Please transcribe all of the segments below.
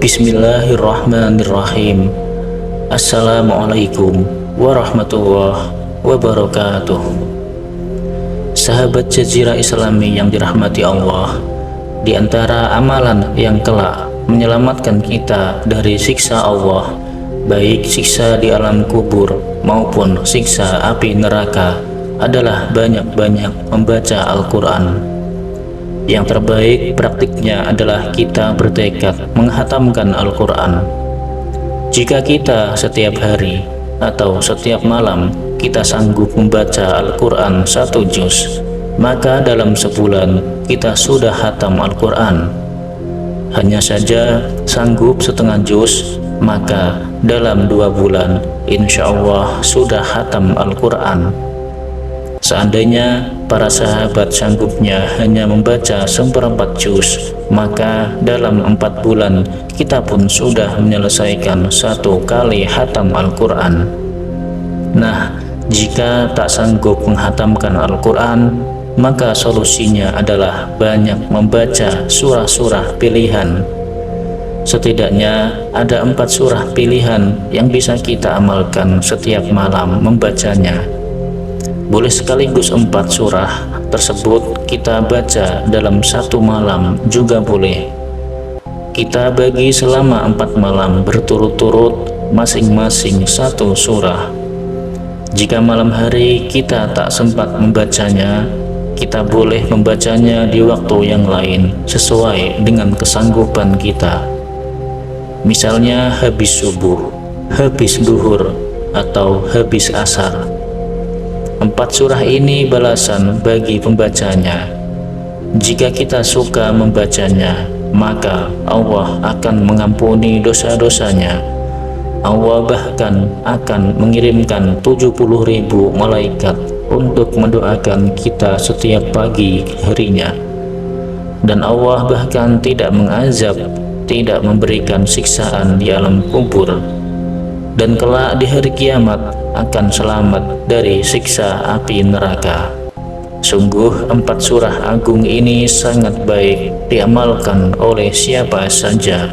Bismillahirrahmanirrahim. Assalamualaikum warahmatullahi wabarakatuh. Sahabat Jazirah Islami yang dirahmati Allah, di antara amalan yang kelak menyelamatkan kita dari siksa Allah, baik siksa di alam kubur maupun siksa api neraka, adalah banyak-banyak membaca Al-Quran. Yang terbaik praktiknya adalah kita bertekad menghatamkan Al-Quran. Jika kita setiap hari atau setiap malam kita sanggup membaca Al-Quran 1 juz, maka dalam sebulan kita sudah hatam Al-Quran. Hanya saja sanggup setengah juz, maka dalam 2 bulan insya Allah sudah hatam Al-Quran. Seandainya para sahabat sanggupnya hanya membaca 1/4 juz, maka dalam 4 bulan kita pun sudah menyelesaikan 1 kali hatam Al-Quran. Nah, jika tak sanggup menghatamkan Al-Quran, maka solusinya adalah banyak membaca surah-surah pilihan. Setidaknya ada 4 surah pilihan yang bisa kita amalkan setiap malam membacanya. Boleh sekaligus 4 surah tersebut kita baca dalam 1 malam juga boleh. Kita bagi selama 4 malam berturut-turut masing-masing 1 surah. Jika malam hari kita tak sempat membacanya, kita boleh membacanya di waktu yang lain sesuai dengan kesanggupan kita. Misalnya habis subuh, habis duhur, atau habis asar. 4 surah ini balasan bagi pembacanya. Jika kita suka membacanya, maka Allah akan mengampuni dosa-dosanya. Allah bahkan akan mengirimkan 70.000 malaikat untuk mendoakan kita setiap pagi harinya. Dan Allah bahkan tidak mengazab, tidak memberikan siksaan di alam kubur, dan kelak di hari kiamat akan selamat dari siksa api neraka. Sungguh 4 surah agung ini sangat baik diamalkan oleh siapa saja,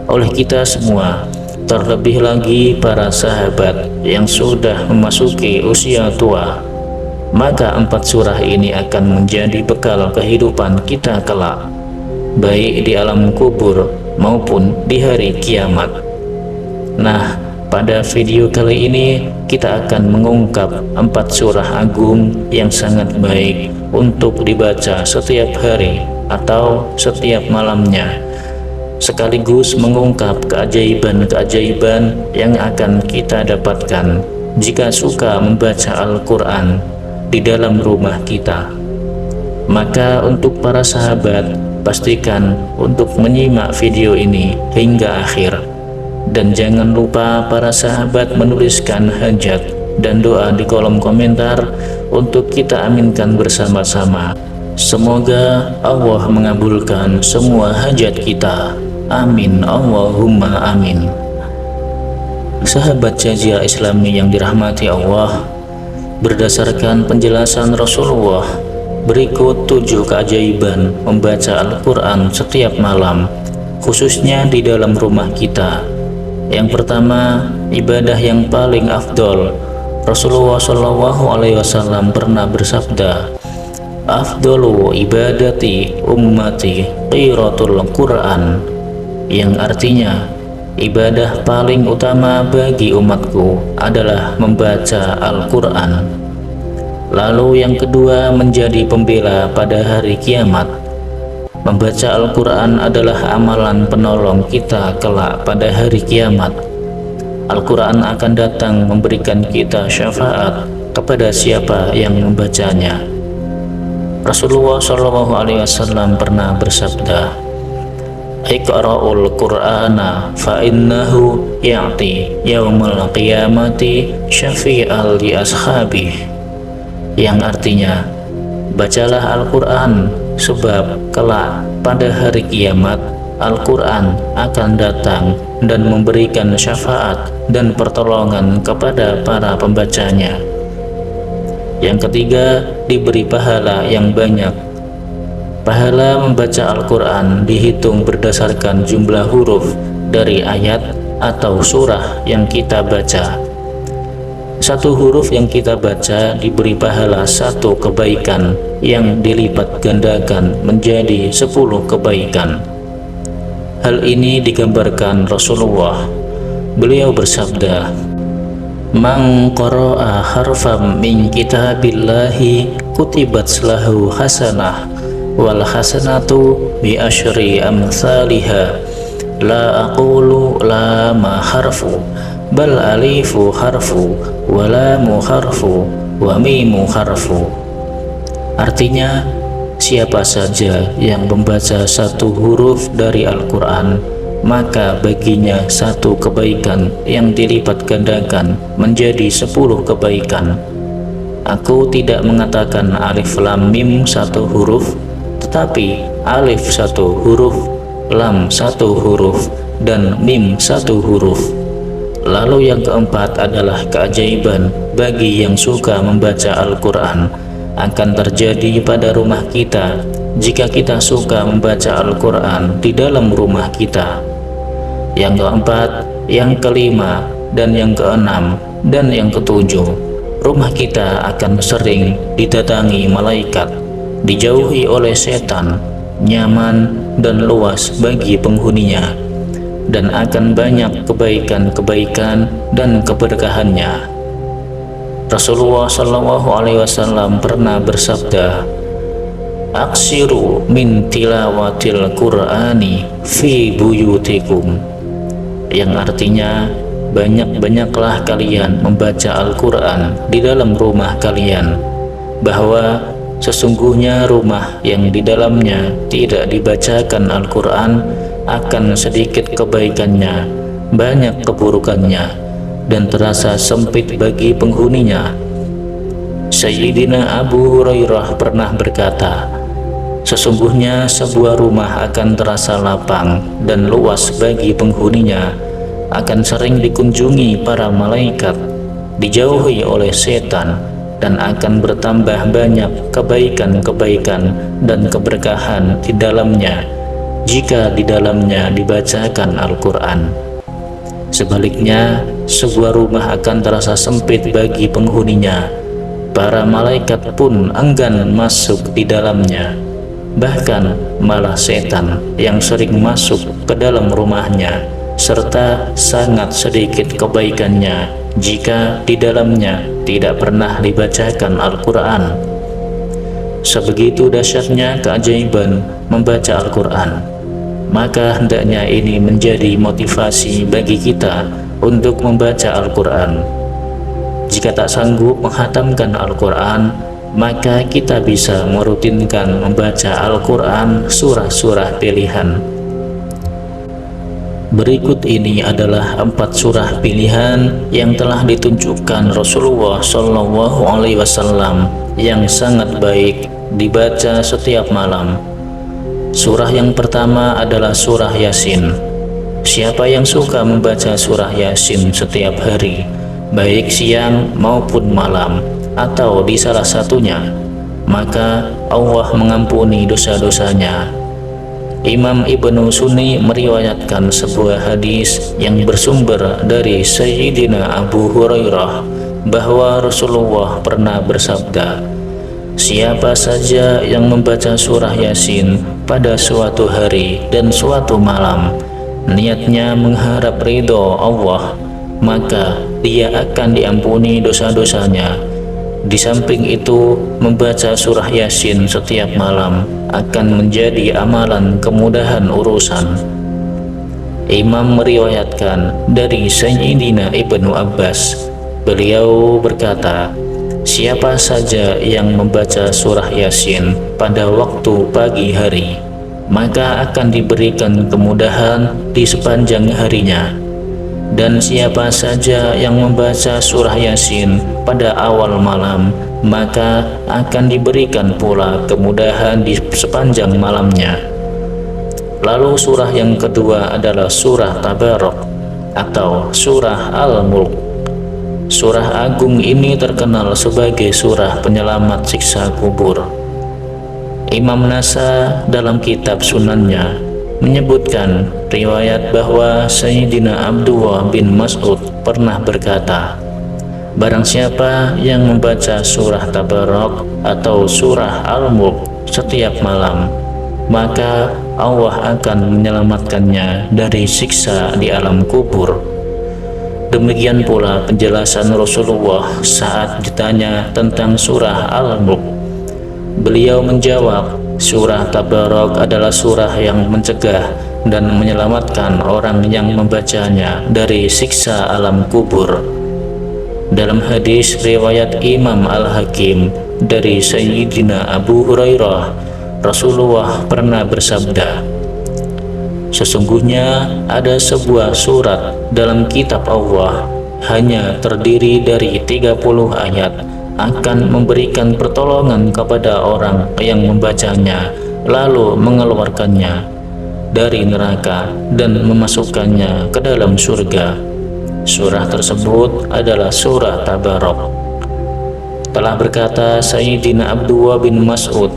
oleh kita semua, terlebih lagi para sahabat yang sudah memasuki usia tua. Maka 4 surah ini akan menjadi bekal kehidupan kita kelak, baik di alam kubur maupun di hari kiamat. Nah, pada video kali ini kita akan mengungkap 4 surah agung yang sangat baik untuk dibaca setiap hari atau setiap malamnya, sekaligus mengungkap keajaiban-keajaiban yang akan kita dapatkan jika suka membaca Al-Quran di dalam rumah kita. Maka untuk para sahabat, pastikan untuk menyimak video ini hingga akhir. Dan jangan lupa para sahabat menuliskan hajat dan doa di kolom komentar untuk kita aminkan bersama-sama. Semoga Allah mengabulkan semua hajat kita. Amin Allahumma amin. Sahabat Jazirah Islami yang dirahmati Allah, berdasarkan penjelasan Rasulullah, berikut 7 keajaiban membaca Al-Quran setiap malam, khususnya di dalam rumah kita. Yang pertama, ibadah yang paling afdol. Rasulullah SAW pernah bersabda, "Afdolu ibadati ummati qiratul Quran," yang artinya ibadah paling utama bagi umatku adalah membaca Al-Quran. Lalu yang kedua, menjadi pembela pada hari kiamat. Membaca Al-Quran adalah amalan penolong kita kelak pada hari kiamat. Al-Quran akan datang memberikan kita syafaat kepada siapa yang membacanya. Rasulullah SAW pernah bersabda, "Iqra'ul Qur'ana fa innahu ya'ti yaumal qiyamati syafi'al li ashabih," yang artinya, bacalah Al-Quran, sebab kelak pada hari kiamat Al-Quran akan datang dan memberikan syafaat dan pertolongan kepada para pembacanya. Yang ketiga, diberi pahala yang banyak. Pahala membaca Al-Quran dihitung berdasarkan jumlah huruf dari ayat atau surah yang kita baca. Satu huruf yang kita baca diberi pahala satu kebaikan yang dilipat gandakan menjadi 10 kebaikan. Hal ini digambarkan Rasulullah. Beliau bersabda, "Man qara'a harfam min kitabillahi kutibat lahu hasanah wal hasanatu bi asyri amsalihha la aqulu la ma harfu bal alifu harfu wa lamu harfu wa mimu harfu." Artinya, siapa saja yang membaca satu huruf dari Al-Quran, maka baginya satu kebaikan yang dilipat gandakan menjadi 10 kebaikan. Aku tidak mengatakan alif lam mim satu huruf, tetapi alif satu huruf, lam satu huruf, dan mim satu huruf. Lalu yang keempat adalah keajaiban bagi yang suka membaca Al-Quran akan terjadi pada rumah kita jika kita suka membaca Al-Quran di dalam rumah kita. Yang keempat, yang kelima, dan yang keenam, dan yang ketujuh, rumah kita akan sering didatangi malaikat, dijauhi oleh setan, nyaman dan luas bagi penghuninya, dan akan banyak kebaikan-kebaikan dan keberkahannya. Rasulullah SAW pernah bersabda, "Aksiru min tilawatil Qur'ani fi buyutikum," yang artinya banyak-banyaklah kalian membaca Al-Quran di dalam rumah kalian, bahwa sesungguhnya rumah yang di dalamnya tidak dibacakan Al-Quran akan sedikit kebaikannya, banyak keburukannya, dan terasa sempit bagi penghuninya. Sayyidina Abu Hurairah pernah berkata, "Sesungguhnya sebuah rumah akan terasa lapang dan luas bagi penghuninya, akan sering dikunjungi para malaikat, dijauhi oleh setan, dan akan bertambah banyak kebaikan-kebaikan dan keberkahan di dalamnya jika di dalamnya dibacakan Al-Quran. Sebaliknya, sebuah rumah akan terasa sempit bagi penghuninya, para malaikat pun enggan masuk di dalamnya. Bahkan malah setan yang sering masuk ke dalam rumahnya, serta sangat sedikit kebaikannya jika di dalamnya tidak pernah dibacakan Al-Quran." Sebegitu dahsyatnya keajaiban membaca Al-Quran, maka hendaknya ini menjadi motivasi bagi kita untuk membaca Al-Quran. Jika tak sanggup menghatamkan Al-Quran, maka kita bisa merutinkan membaca Al-Quran surah-surah pilihan. Berikut ini adalah 4 surah pilihan yang telah ditunjukkan Rasulullah SAW yang sangat baik dibaca setiap malam. Surah yang pertama adalah surah Yasin. Siapa yang suka membaca surah Yasin setiap hari, baik siang maupun malam, atau di salah satunya, maka Allah mengampuni dosa-dosanya. Imam Ibnu Sunni meriwayatkan sebuah hadis yang bersumber dari Sayyidina Abu Hurairah bahwa Rasulullah pernah bersabda, "Siapa saja yang membaca surah Yasin pada suatu hari dan suatu malam, niatnya mengharap ridho Allah, maka dia akan diampuni dosa-dosanya. Di samping itu, membaca surah Yasin setiap malam akan menjadi amalan kemudahan urusan." Imam meriwayatkan dari Sayyidina Ibnu Abbas, beliau berkata, "Siapa saja yang membaca surah Yasin pada waktu pagi hari, maka akan diberikan kemudahan di sepanjang harinya. Dan siapa saja yang membaca surah Yasin pada awal malam, maka akan diberikan pula kemudahan di sepanjang malamnya." Lalu surah yang kedua adalah surah Tabarak atau surah Al-Mulk. Surah agung ini terkenal sebagai surah penyelamat siksa kubur. Imam Nasa dalam kitab sunannya menyebutkan riwayat bahwa Sayyidina Abdullah bin Mas'ud pernah berkata, barang siapa yang membaca surah Tabarak atau surah Al-Mulk setiap malam, maka Allah akan menyelamatkannya dari siksa di alam kubur. Demikian pula penjelasan Rasulullah saat ditanya tentang surah Al-Mulk. Beliau menjawab, surah Tabarak adalah surah yang mencegah dan menyelamatkan orang yang membacanya dari siksa alam kubur. Dalam hadis riwayat Imam Al-Hakim dari Sayyidina Abu Hurairah, Rasulullah pernah bersabda, sesungguhnya ada sebuah surat dalam kitab Allah hanya terdiri dari 30 ayat akan memberikan pertolongan kepada orang yang membacanya lalu mengeluarkannya dari neraka dan memasukkannya ke dalam surga. Surah tersebut adalah surah Tabarak. Telah berkata Sayyidina Abdullah bin Mas'ud,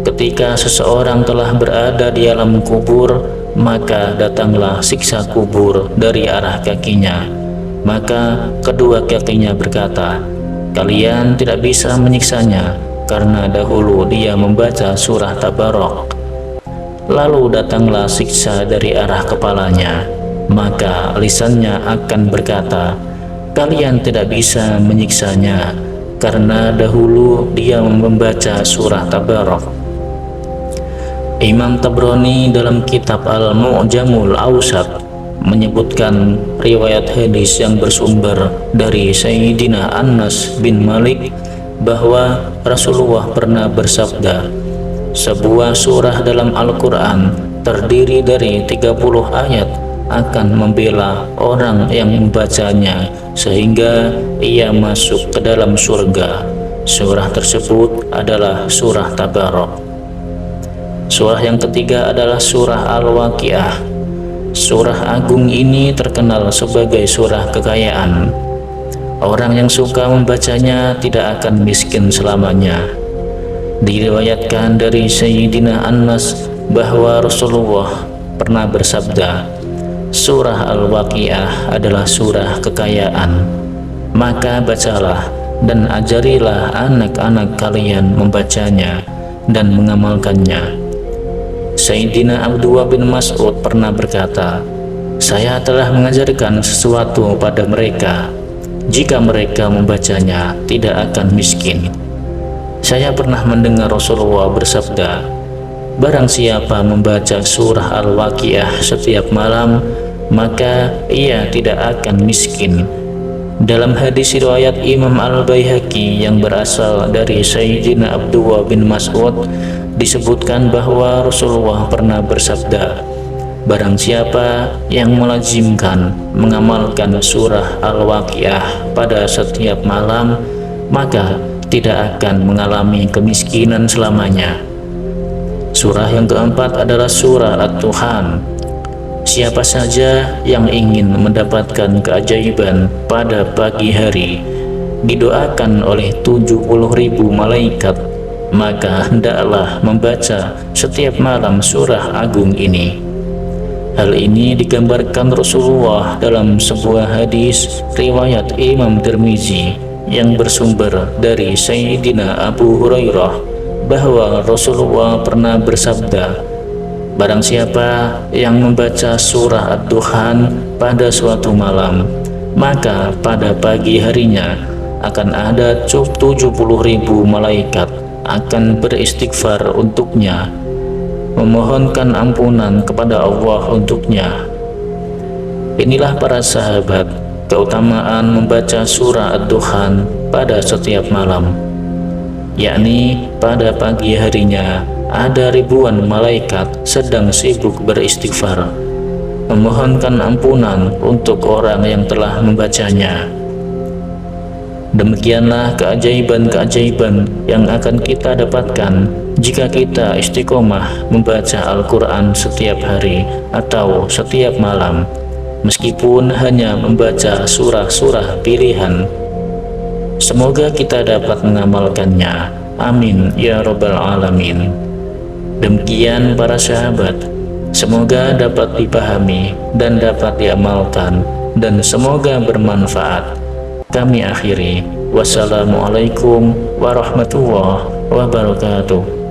ketika seseorang telah berada di alam kubur, maka datanglah siksa kubur dari arah kakinya. Maka kedua kakinya berkata, kalian tidak bisa menyiksanya karena dahulu dia membaca surah Tabarak. Lalu datanglah siksa dari arah kepalanya, maka lisannya akan berkata, kalian tidak bisa menyiksanya karena dahulu dia membaca surah Tabarak. Imam Tabrani dalam kitab Al-Mu'jamul Awsat menyebutkan riwayat hadis yang bersumber dari Sayyidina Anas bin Malik bahwa Rasulullah pernah bersabda, sebuah surah dalam Al-Quran terdiri dari 30 ayat akan membela orang yang membacanya sehingga ia masuk ke dalam surga. Surah tersebut adalah surah Tabarak. Surah yang ketiga adalah surah Al-Waqiah. Surah agung ini terkenal sebagai surah kekayaan. Orang yang suka membacanya tidak akan miskin selamanya. Diriwayatkan dari Sayyidina Anas bahwa Rasulullah pernah bersabda, surah Al-Waqiah adalah surah kekayaan. Maka bacalah dan ajarilah anak-anak kalian membacanya dan mengamalkannya. Sayyidina Abdullah bin Mas'ud pernah berkata, saya telah mengajarkan sesuatu pada mereka, jika mereka membacanya tidak akan miskin. Saya pernah mendengar Rasulullah bersabda, barang siapa membaca surah Al-Waqiah setiap malam, maka ia tidak akan miskin. Dalam hadis riwayat Imam Al-Baihaqi yang berasal dari Sayyidina Abdullah bin Mas'ud disebutkan bahwa Rasulullah pernah bersabda, barang siapa yang melazimkan mengamalkan surah Al-Waqiah pada setiap malam, maka tidak akan mengalami kemiskinan selamanya. Surah yang keempat adalah surah At-Tuhan. Siapa saja yang ingin mendapatkan keajaiban pada pagi hari, didoakan oleh 70.000 malaikat, maka hendaklah membaca setiap malam surah agung ini. Hal ini digambarkan Rasulullah dalam sebuah hadis riwayat Imam Tirmizi yang bersumber dari Sayyidina Abu Hurairah bahwa Rasulullah pernah bersabda, barang siapa yang membaca surah Ad-Duhan pada suatu malam, maka pada pagi harinya akan ada 70.000 malaikat akan beristighfar untuknya, memohonkan ampunan kepada Allah untuknya. Inilah para sahabat keutamaan membaca surah Ad-Duhan pada setiap malam, yakni pada pagi harinya ada ribuan malaikat sedang sibuk beristighfar, memohonkan ampunan untuk orang yang telah membacanya. Demikianlah keajaiban-keajaiban yang akan kita dapatkan jika kita istiqomah membaca Al-Quran setiap hari atau setiap malam, meskipun hanya membaca surah-surah pilihan. Semoga kita dapat mengamalkannya. Amin ya Rabbal Alamin. Demikian para sahabat, Semoga dapat dipahami dan dapat diamalkan, dan semoga bermanfaat. Kami akhiri. Wassalamualaikum warahmatullahi wabarakatuh.